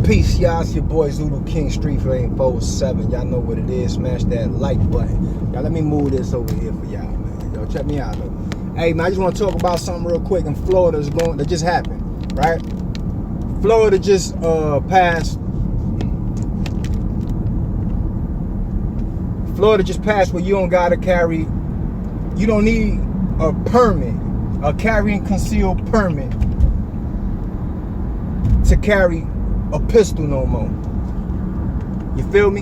Peace, y'all. It's your boy Zulu King, Street Flame 47. Y'all know what it is. Smash that like button. Y'all, let me move this over here for y'all, man. Yo, check me out, though. Hey, man, I just want to talk about something real quick in Florida that just happened, right? Florida just passed. Florida just passed where you don't gotta carry. You don't need a permit, a carry and conceal permit, to carry a pistol no more. You feel me?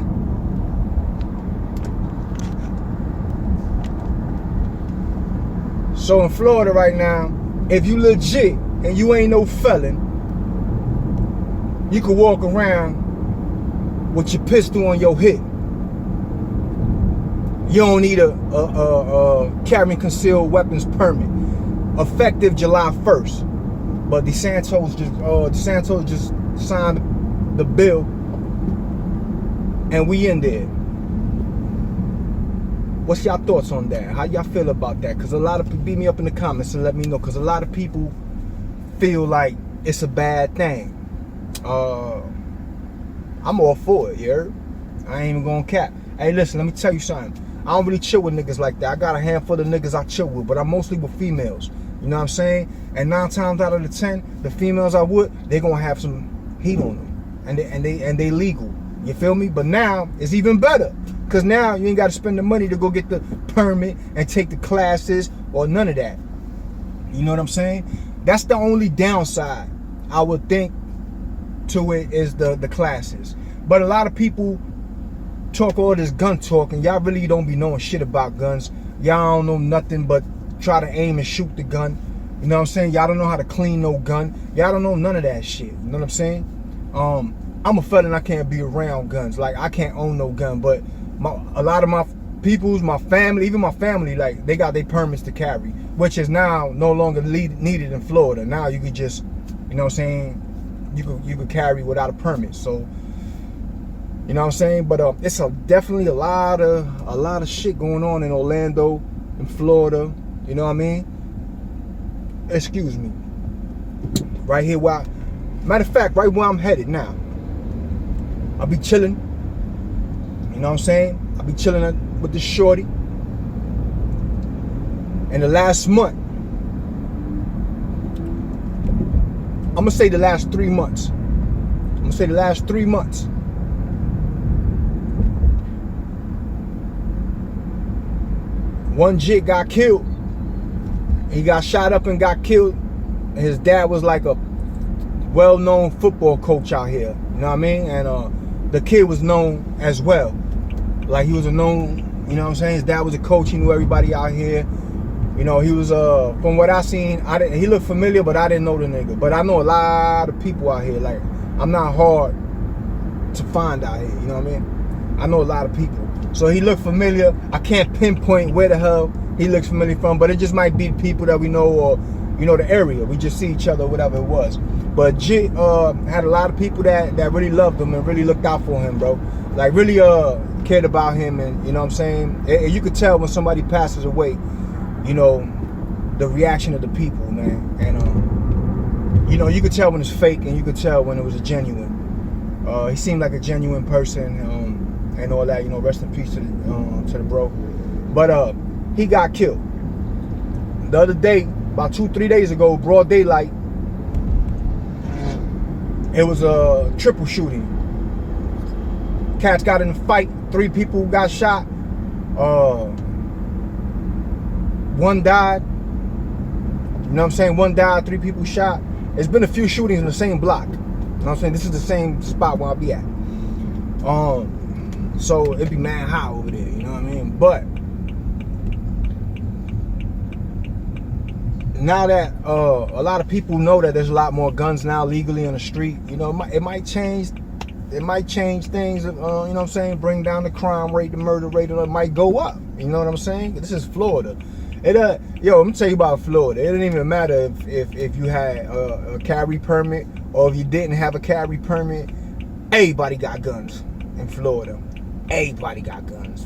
So in Florida right now, if you legit and you ain't no felon, you can walk around with your pistol on your hip. You don't need a carry and concealed weapons permit. Effective July 1st. But DeSantis just signed the bill, and we in there. What's y'all thoughts on that? How y'all feel about that? Because a lot of people, beat me up in the comments and let me know, because a lot of people feel like it's a bad thing. I'm all for it, you heard? I ain't even gonna cap. Hey, listen, let me tell you something. I don't really chill with niggas like that. I got a handful of niggas I chill with, but I'm mostly with females. You know what I'm saying? And 9 times out of the 10, the females I would, they gonna have some heat on them, and they legal. You feel me? But now it's even better, cause now you ain't got to spend the money to go get the permit and take the classes or none of that. You know what I'm saying? That's the only downside I would think to it, is the classes. But a lot of people talk all this gun talk, and y'all really don't be knowing shit about guns. Y'all don't know nothing but try to aim and shoot the gun. You know what I'm saying? Y'all don't know how to clean no gun. Y'all don't know none of that shit. You know what I'm saying? I'm a felon. I can't be around guns. Like, I can't own no gun. But a lot of my peoples, my family, even my family, like, they got their permits to carry, which is now no longer needed in Florida. Now you could just, you know what I'm saying, you could carry without a permit. So, you know what I'm saying? But it's definitely a lot of shit going on in Orlando, in Florida. You know what I mean? Excuse me. Right here, matter of fact, right where I'm headed now, I'll be chilling. You know what I'm saying? I'll be chilling with this shorty. And the last month, I'm gonna say the last 3 months. One jit got killed. He got shot up and got killed. His dad was like a well-known football coach out here. You know what I mean? And the kid was known as well. Like, he was a known, you know what I'm saying? His dad was a coach. He knew everybody out here. You know, he was, from what I seen, he looked familiar, but I didn't know the nigga. But I know a lot of people out here. Like, I'm not hard to find out here. You know what I mean? I know a lot of people. So he looked familiar. I can't pinpoint where the hell he looks familiar from, but it just might be people that we know, or, you know, the area. We just see each other, whatever it was. But Jit had a lot of people that really loved him and really looked out for him, bro. Like, really cared about him, and, you know what I'm saying? You could tell when somebody passes away, you know, the reaction of the people, man. And, you know, you could tell when it's fake, and you could tell when it was a genuine. He seemed like a genuine person, and all that, you know. Rest in peace to the bro. But he got killed the other day, about 2-3 days ago, broad daylight. It was a triple shooting. Cats got in a fight. 3 people got shot. One died. You know what I'm saying? 1 died, 3 people shot. It's been a few shootings in the same block. You know what I'm saying? This is the same spot where I'll be at. So it'd be mad high over there, you know what I mean? But now that a lot of people know that there's a lot more guns now legally on the street, you know, it might change things, you know what I'm saying? Bring down the crime rate, the murder rate, it might go up. You know what I'm saying? This is Florida. Yo, let me tell you about Florida. It didn't even matter if you had a carry permit or if you didn't have a carry permit. Everybody got guns in Florida. Everybody got guns.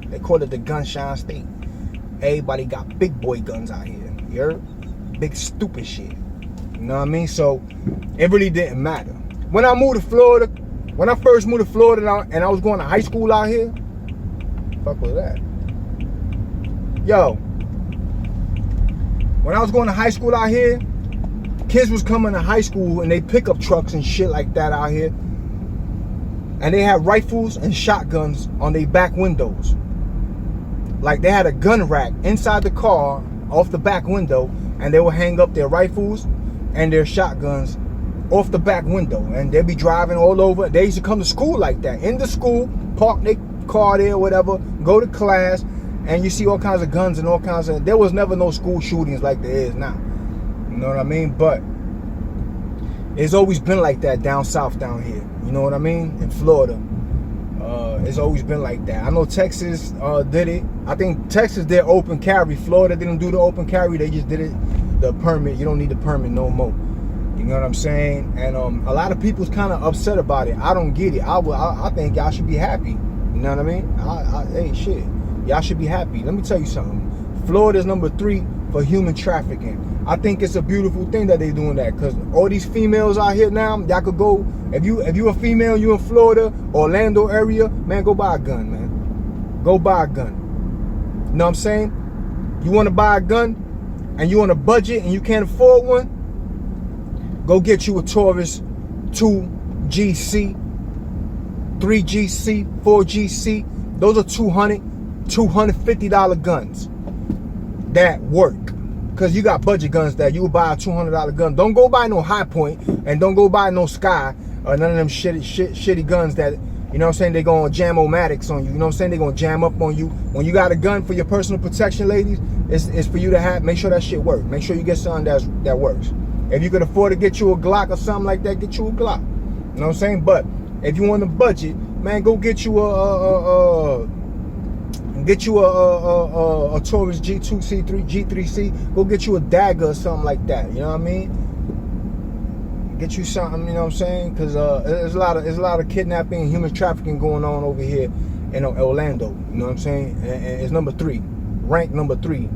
They call it the gunshine state. Everybody got big boy guns out here. You heard? Big stupid shit. You know what I mean? So it really didn't matter. when I moved to Florida, when I first moved to Florida and I was going to high school out here, fuck was that? Yo, when I was going to high school out here, kids was coming to high school and they pickup trucks and shit like that out here. And they had rifles and shotguns on their back windows. Like they had a gun rack inside the car off the back window, and they would hang up their rifles and their shotguns off the back window, and they'd be driving all over. They used to come to school like that. In the school, park their car there, whatever, go to class, and you see all kinds of guns and all kinds of... There was never no school shootings like there is now. You know what I mean? But it's always been like that down south down here. You know what I mean? In Florida. It's always been like that. I know Texas did it. I think Texas did open carry. Florida didn't do the open carry. They just did it, the permit. You don't need the permit no more. You know what I'm saying? And a lot of people's kind of upset about it. I don't get it. I think y'all should be happy. You know what I mean? Hey, shit. Y'all should be happy. Let me tell you something. Florida's number 3 for human trafficking. I think it's a beautiful thing that they're doing that, because all these females out here now, y'all could go, if you a female, you in Florida, Orlando area, man, go buy a gun, man. Go buy a gun. You know what I'm saying? You want to buy a gun and you on a budget and you can't afford one, go get you a Taurus 2GC, 3GC, 4GC. Those are $250 guns that work. Because you got budget guns that you would buy a $200 gun. Don't go buy no High Point, and don't go buy no Sky, or none of them shitty guns that, you know what I'm saying, they going to jam-o-matics on you. You know what I'm saying? They going to jam up on you. When you got a gun for your personal protection, ladies, it's for you to have. Make sure that shit works. Make sure you get something that works. If you could afford to get you a Glock or something like that, get you a Glock. You know what I'm saying? But if you want a budget, man, go get you a Taurus G2C3, G3C. Go get you a dagger or something like that. You know what I mean? Get you something. You know what I'm saying? Because there's a lot of kidnapping and human trafficking going on over here in Orlando. You know what I'm saying? And it's number 3, ranked number 3.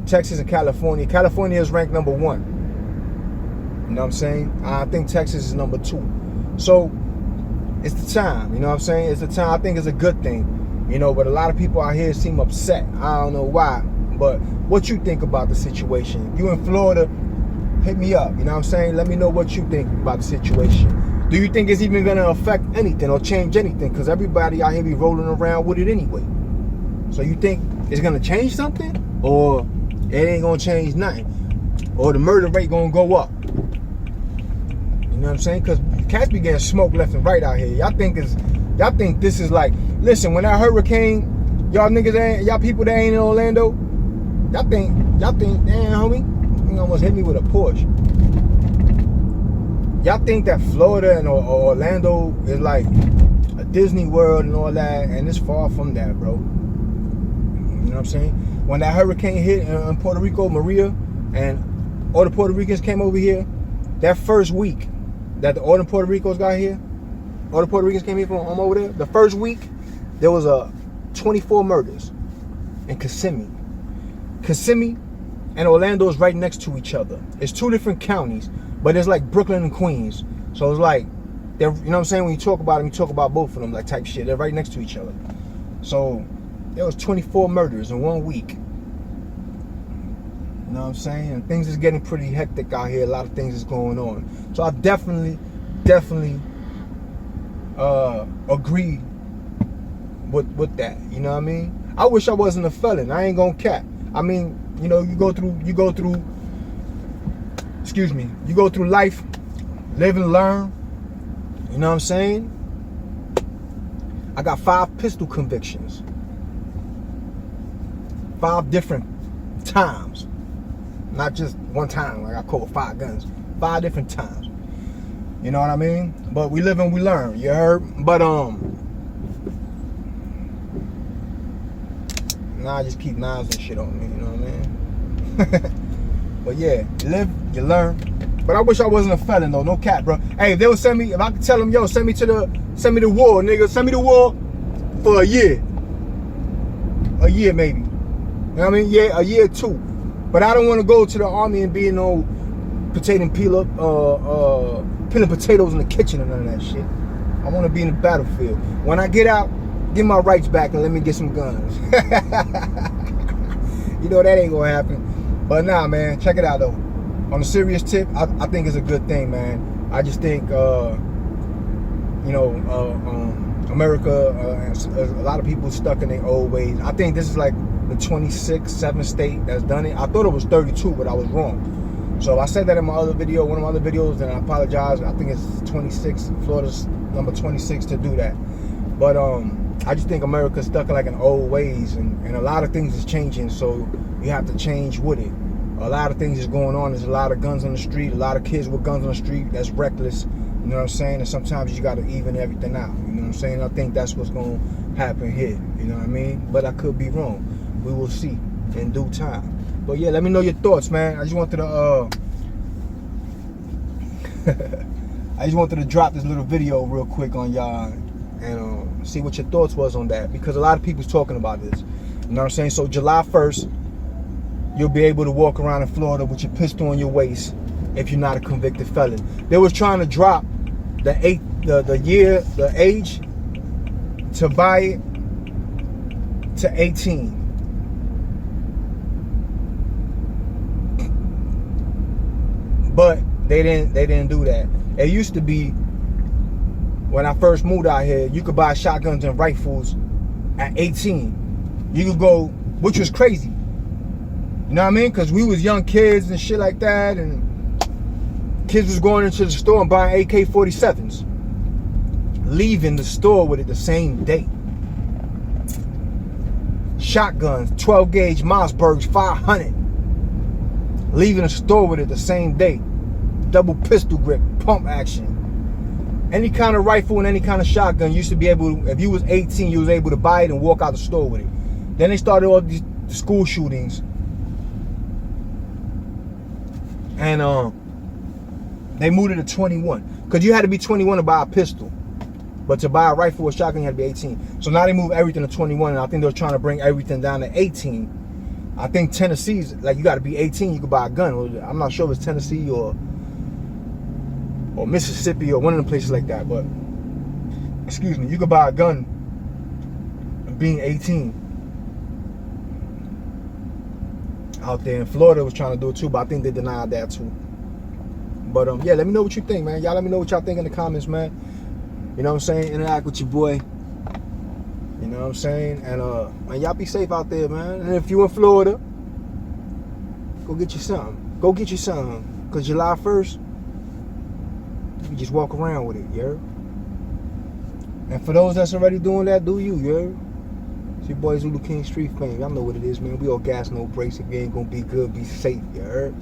Texas and California. California is ranked number 1. You know what I'm saying? I think Texas is number 2. So it's the time. You know what I'm saying? It's the time. I think it's a good thing. You know, but a lot of people out here seem upset. I don't know why. But what you think about the situation? If you in Florida, hit me up. You know what I'm saying? Let me know what you think about the situation. Do you think it's even going to affect anything or change anything? Because everybody out here be rolling around with it anyway. So you think it's going to change something? Or it ain't going to change nothing? Or the murder rate going to go up? You know what I'm saying? Because cats be getting smoked left and right out here. Y'all think this is like... Listen, when that hurricane, y'all people that ain't in Orlando, y'all think, damn, homie, you almost hit me with a Porsche. Y'all think that Florida and Orlando is like a Disney World and all that, and it's far from that, bro. You know what I'm saying? When that hurricane hit in Puerto Rico, Maria, and all the Puerto Ricans came over here, that first week that all the Puerto Ricans got here, all the Puerto Ricans came here from over there, the first week, there was 24 murders in Kissimmee. Kissimmee and Orlando is right next to each other. It's 2 different counties, but it's like Brooklyn and Queens. So it's like, you know what I'm saying? When you talk about them, you talk about both of them, like type shit. They're right next to each other. So there was 24 murders in 1 week. You know what I'm saying? And things is getting pretty hectic out here. A lot of things is going on. So I definitely agree with that. You know what I mean? I wish I wasn't a felon. I ain't gonna cap. I mean, you know, you go through life, live and learn. You know what I'm saying? I got 5 pistol convictions. 5 different times. Not just one time, like I caught 5 guns. 5 different times. You know what I mean? But we live and we learn, you heard? But nah, I just keep knives and shit on me, you know what I mean? But yeah, you live, you learn. But I wish I wasn't a felon though, no cap, bro. Hey, if they would send me, if I could tell them, yo, send me the war, nigga. Send me the war for a year. A year maybe. You know what I mean? Yeah, a year or 2. But I don't want to go to the army and be no potato and peel up peeling potatoes in the kitchen and none of that shit. I want to be in the battlefield. When I get out, get my rights back and let me get some guns. You know that ain't gonna happen. But nah, man, check it out though. On a serious tip, I think it's a good thing, man. I just think, America, a lot of people stuck in their old ways. I think this is like the 26th, 7th state that's done it. I thought it was 32, but I was wrong. So I said that in my other video, one of my other videos, and I apologize. I think it's 26. Florida's number 26 to do that. But I just think America's stuck in like in old ways, and a lot of things is changing, so you have to change with it. A lot of things is going on. There's a lot of guns on the street, a lot of kids with guns on the street. That's reckless. You know what I'm saying? And sometimes you got to even everything out. You know what I'm saying? I think that's what's going to happen here. You know what I mean? But I could be wrong. We will see in due time. But yeah, let me know your thoughts, man. I just wanted to drop this little video real quick on y'all and see what your thoughts was on that, because a lot of people's talking about this. You know what I'm saying? So July 1st, you'll be able to walk around in Florida with your pistol on your waist if you're not a convicted felon. They was trying to drop the age to buy it to 18. But they didn't do that. It used to be, when I first moved out here, you could buy shotguns and rifles at 18. You could go, which was crazy. You know what I mean? Because we was young kids and shit like that, and kids was going into the store and buying AK-47s, leaving the store with it the same day. Shotguns, 12 gauge Mossbergs, 500, leaving the store with it the same day. Double pistol grip, pump action. Any kind of rifle and any kind of shotgun, you used to be able to, if you was 18, you was able to buy it and walk out the store with it. Then they started all these school shootings, and they moved it to 21, because you had to be 21 to buy a pistol, but to buy a rifle or shotgun you had to be 18. So now they moved everything to 21, and I think they're trying to bring everything down to 18. I think Tennessee's like, you got to be 18, you can buy a gun. I'm not sure if it's Tennessee or Mississippi or one of the places like that, but excuse me, you could buy a gun being 18. Out there in Florida was trying to do it too, but I think they denied that too. But yeah, let me know what you think, man. Y'all let me know what y'all think in the comments, man. You know what I'm saying? Interact with your boy. You know what I'm saying? And y'all be safe out there, man. And if you in Florida, go get you something. Go get you something. Cause July 1st, you just walk around with it, you heard? And for those that's already doing that, do you heard? It's your boy Zulu King Street Fame. Y'all know what it is, man. We all gas, no brakes. If you ain't gonna be good, be safe, you heard?